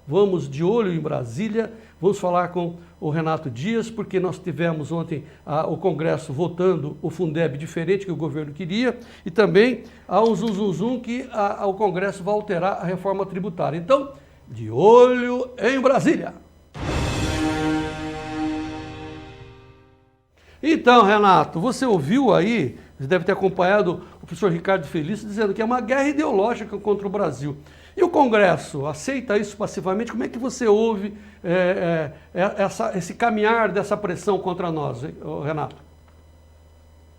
vamos de olho em Brasília, vamos falar com o Renato Dias, porque nós tivemos ontem o Congresso votando o Fundeb diferente que o governo queria, e também há um zum que o Congresso vai alterar a reforma tributária. Então, de olho em Brasília. Então, Renato, você ouviu aí, você deve ter acompanhado o professor Ricardo Felício dizendo que é uma guerra ideológica contra o Brasil. E o Congresso aceita isso passivamente? Como é que você ouve esse caminhar dessa pressão contra nós, hein, Renato?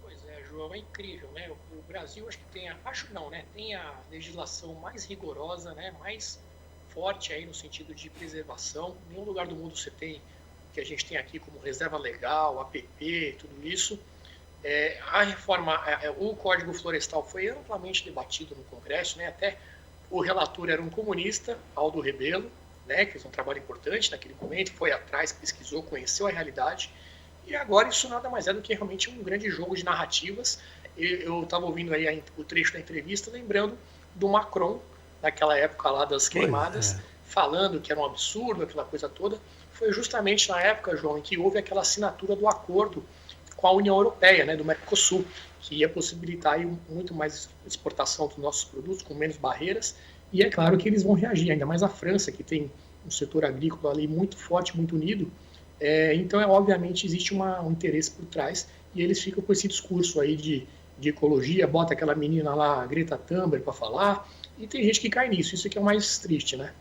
Pois é, João, é incrível, né? O Brasil acho que tem a legislação mais rigorosa, né? Mais forte aí no sentido de preservação. Em nenhum lugar do mundo você tem o que a gente tem aqui como reserva legal, APP, tudo isso. A reforma, o Código Florestal foi amplamente debatido no Congresso, né? Até o relator era um comunista, Aldo Rebelo, né, que fez um trabalho importante naquele momento, foi atrás, pesquisou, conheceu a realidade, e agora isso nada mais é do que realmente um grande jogo de narrativas. Eu estava ouvindo aí o trecho da entrevista, lembrando do Macron, naquela época lá das queimadas, falando que era um absurdo, aquela coisa toda. Foi justamente na época, João, em que houve aquela assinatura do acordo com a União Europeia, né, do Mercosul, que ia possibilitar aí muito mais exportação dos nossos produtos, com menos barreiras, e é claro que eles vão reagir, ainda mais a França, que tem um setor agrícola ali muito forte, muito unido, então obviamente existe um interesse por trás, e eles ficam com esse discurso aí de ecologia, bota aquela menina lá, Greta Thunberg, para falar, e tem gente que cai nisso, isso que é o mais triste, né?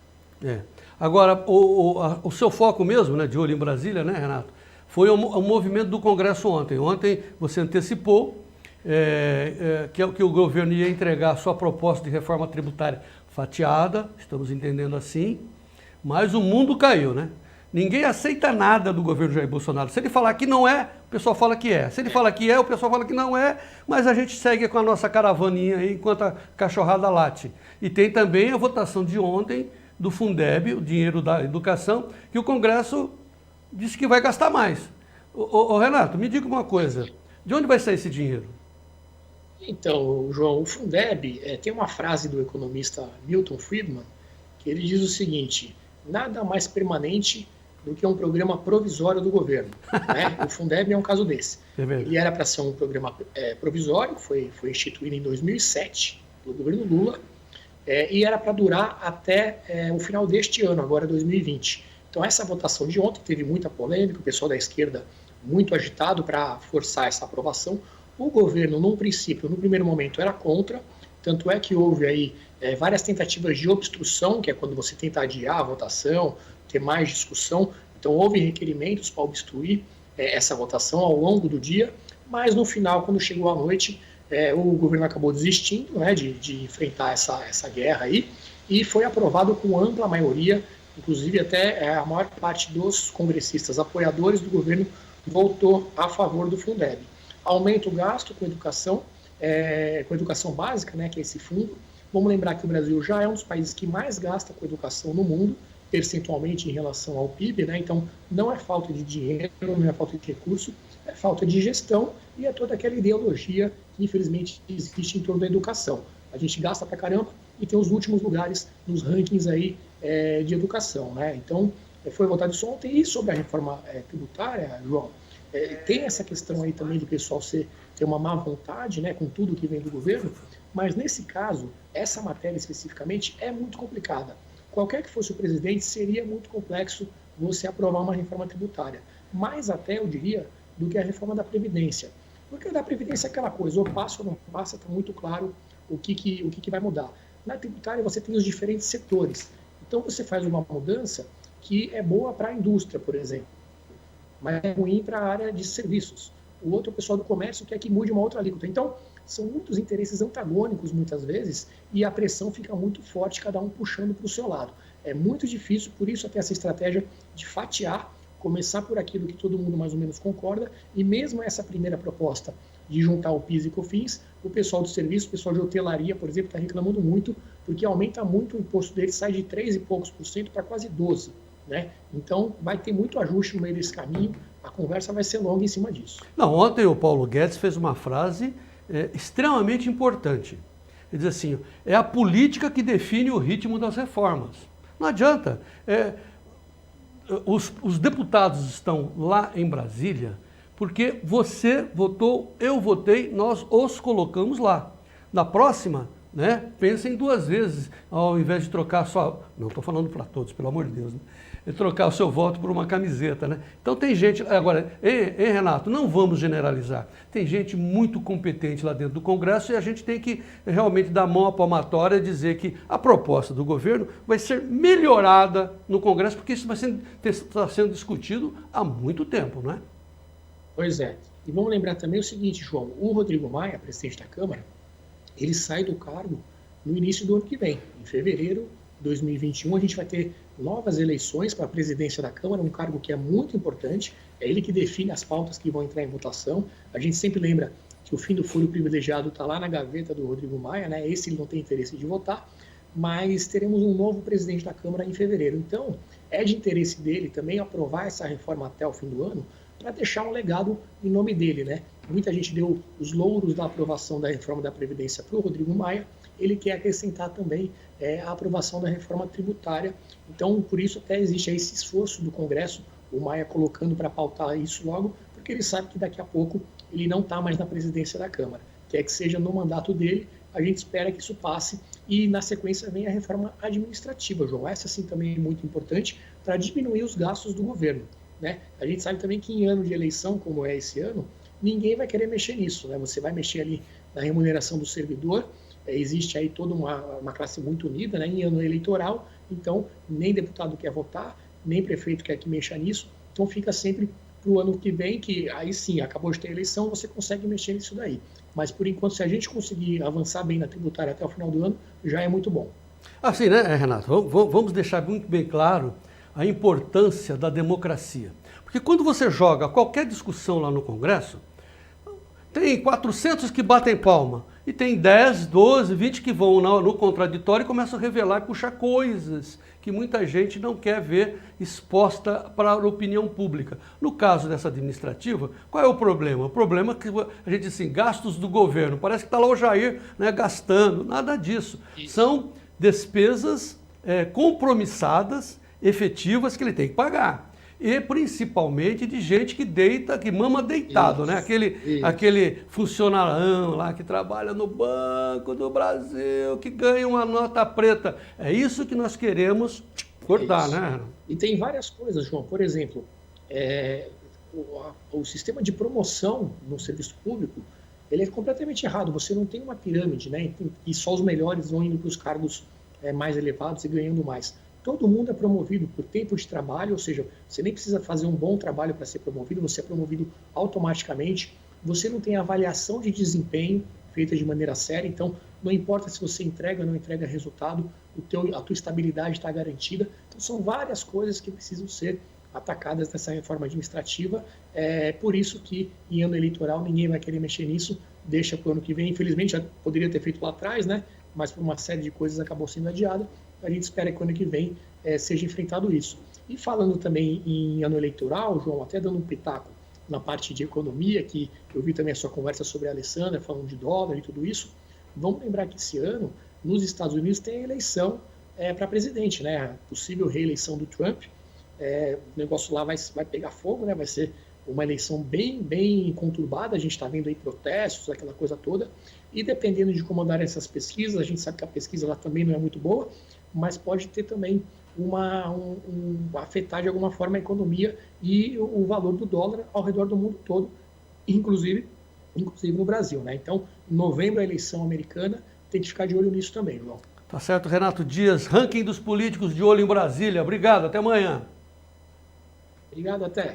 Agora, o seu foco mesmo, né, de olho em Brasília, né, Renato, foi o movimento do Congresso ontem. Ontem você antecipou que o governo ia entregar a sua proposta de reforma tributária fatiada, estamos entendendo assim, mas o mundo caiu, né? Ninguém aceita nada do governo Jair Bolsonaro. Se ele falar que não é, o pessoal fala que é. Se ele falar que é, o pessoal fala que não é, mas a gente segue com a nossa caravaninha aí enquanto a cachorrada late. E tem também a votação de ontem do Fundeb, o dinheiro da educação, que o Congresso disse que vai gastar mais. Renato, me diga uma coisa, de onde vai sair esse dinheiro? Então, João, o Fundeb tem uma frase do economista Milton Friedman, que ele diz o seguinte: nada mais permanente do que um programa provisório do governo. Né? O Fundeb é um caso desse. Ele era para ser um programa provisório, foi instituído em 2007 pelo governo Lula, e era para durar até o final deste ano, agora 2020. Então essa votação de ontem teve muita polêmica, o pessoal da esquerda muito agitado para forçar essa aprovação. O governo, no primeiro momento, era contra, tanto é que houve aí várias tentativas de obstrução, que é quando você tenta adiar a votação, ter mais discussão. Então houve requerimentos para obstruir essa votação ao longo do dia, mas no final, quando chegou a noite, o governo acabou desistindo, né, de enfrentar essa guerra aí, e foi aprovado com ampla maioria, inclusive até a maior parte dos congressistas apoiadores do governo votou a favor do Fundeb. Aumenta o gasto com educação básica, né, que é esse fundo. Vamos lembrar que o Brasil já é um dos países que mais gasta com educação no mundo, percentualmente em relação ao PIB, né? Então não é falta de dinheiro, não é falta de recurso, é falta de gestão e é toda aquela ideologia que infelizmente existe em torno da educação. A gente gasta pra caramba e tem os últimos lugares nos rankings aí de educação, né? Então foi votado isso ontem. E sobre a reforma tributária, João, tem essa questão aí também do pessoal ter uma má vontade, né, com tudo que vem do governo, mas nesse caso, essa matéria especificamente é muito complicada. Qualquer que fosse o presidente, seria muito complexo você aprovar uma reforma tributária. Mais até, eu diria, do que a reforma da Previdência. Porque a da Previdência é aquela coisa, ou passa ou não passa, está muito claro o que vai mudar. Na tributária você tem os diferentes setores. Então você faz uma mudança que é boa para a indústria, por exemplo, mas é ruim para a área de serviços. O outro, o pessoal do comércio, quer que mude uma outra alíquota. Então, são muitos interesses antagônicos, muitas vezes, e a pressão fica muito forte, cada um puxando para o seu lado. É muito difícil, por isso até essa estratégia de fatiar, começar por aquilo que todo mundo mais ou menos concorda, e mesmo essa primeira proposta de juntar o PIS e COFINS, o pessoal do serviço, o pessoal de hotelaria, por exemplo, está reclamando muito, porque aumenta muito o imposto deles, sai de 3 e poucos por cento para quase 12%. Né? Então, vai ter muito ajuste no meio desse caminho, a conversa vai ser longa em cima disso. Não, ontem o Paulo Guedes fez uma frase extremamente importante. Ele diz assim: é a política que define o ritmo das reformas. Não adianta. Os deputados estão lá em Brasília porque você votou, eu votei, nós os colocamos lá. Na próxima, né, pensem duas vezes, ao invés de trocar só, não estou falando para todos, pelo amor de Deus, né, trocar o seu voto por uma camiseta, né? Então tem gente, agora, Renato, não vamos generalizar, tem gente muito competente lá dentro do Congresso e a gente tem que realmente dar mão à palmatória e dizer que a proposta do governo vai ser melhorada no Congresso, porque isso está sendo discutido há muito tempo, não é? Pois é. E vamos lembrar também o seguinte, João, o Rodrigo Maia, presidente da Câmara, ele sai do cargo no início do ano que vem. Em fevereiro de 2021, a gente vai ter novas eleições para a presidência da Câmara, um cargo que é muito importante. É ele que define as pautas que vão entrar em votação. A gente sempre lembra que o fim do foro privilegiado está lá na gaveta do Rodrigo Maia, né? Esse ele não tem interesse de votar, mas teremos um novo presidente da Câmara em fevereiro. Então, é de interesse dele também aprovar essa reforma até o fim do ano, para deixar um legado em nome dele, né? Muita gente deu os louros da aprovação da reforma da Previdência para o Rodrigo Maia, ele quer acrescentar também a aprovação da reforma tributária. Então, por isso até existe esse esforço do Congresso, o Maia colocando para pautar isso logo, porque ele sabe que daqui a pouco ele não está mais na presidência da Câmara. Quer que seja no mandato dele, a gente espera que isso passe e na sequência vem a reforma administrativa, João. Essa sim também é muito importante para diminuir os gastos do governo, né? A gente sabe também que em ano de eleição, como é esse ano, ninguém vai querer mexer nisso, né? Você vai mexer ali na remuneração do servidor, existe aí toda uma classe muito unida, né? Em ano eleitoral, então nem deputado quer votar, nem prefeito quer que mexa nisso, então fica sempre para o ano que vem, que aí sim, acabou de ter eleição, você consegue mexer nisso daí. Mas por enquanto, se a gente conseguir avançar bem na tributária até o final do ano, já é muito bom. Assim, né, Renato? Vamos deixar muito bem claro a importância da democracia. Porque quando você joga qualquer discussão lá no Congresso, tem 400 que batem palma, e tem 10, 12, 20 que vão no contraditório e começam a revelar e puxar coisas que muita gente não quer ver exposta para a opinião pública. No caso dessa administrativa, qual é o problema? O problema é que a gente diz assim, gastos do governo, parece que está lá o Jair, né, gastando, nada disso. Isso. São despesas compromissadas, efetivas, que ele tem que pagar. E principalmente de gente que deita, que mama deitado, isso, né? Aquele funcionarão lá que trabalha no Banco do Brasil, que ganha uma nota preta. É isso que nós queremos cortar, né? E tem várias coisas, João. Por exemplo, o sistema de promoção no serviço público, ele é completamente errado. Você não tem uma pirâmide, né? E só os melhores vão indo para os cargos mais elevados e ganhando mais. Todo mundo é promovido por tempo de trabalho, ou seja, você nem precisa fazer um bom trabalho para ser promovido, você é promovido automaticamente, você não tem avaliação de desempenho feita de maneira séria, então não importa se você entrega ou não entrega resultado, a tua estabilidade está garantida. Então são várias coisas que precisam ser atacadas nessa reforma administrativa, por isso que em ano eleitoral ninguém vai querer mexer nisso, deixa para o ano que vem, infelizmente já poderia ter feito lá atrás, né? Mas por uma série de coisas acabou sendo adiada. A gente espera que o ano que vem seja enfrentado isso. E falando também em ano eleitoral, João, até dando um pitaco na parte de economia, que eu vi também a sua conversa sobre a Alessandra, falando de dólar e tudo isso, vamos lembrar que esse ano, nos Estados Unidos, tem a eleição para presidente, né? A possível reeleição do Trump. O negócio lá vai pegar fogo, né? Vai ser uma eleição bem, bem conturbada, a gente está vendo aí protestos, aquela coisa toda, e dependendo de como andarem essas pesquisas, a gente sabe que a pesquisa lá também não é muito boa, mas pode ter também afetar de alguma forma a economia e o valor do dólar ao redor do mundo todo, inclusive no Brasil, né? Então, em novembro, a eleição americana, tem que ficar de olho nisso também, João. Tá certo, Renato Dias, ranking dos políticos de olho em Brasília. Obrigado, até amanhã. Obrigado, até.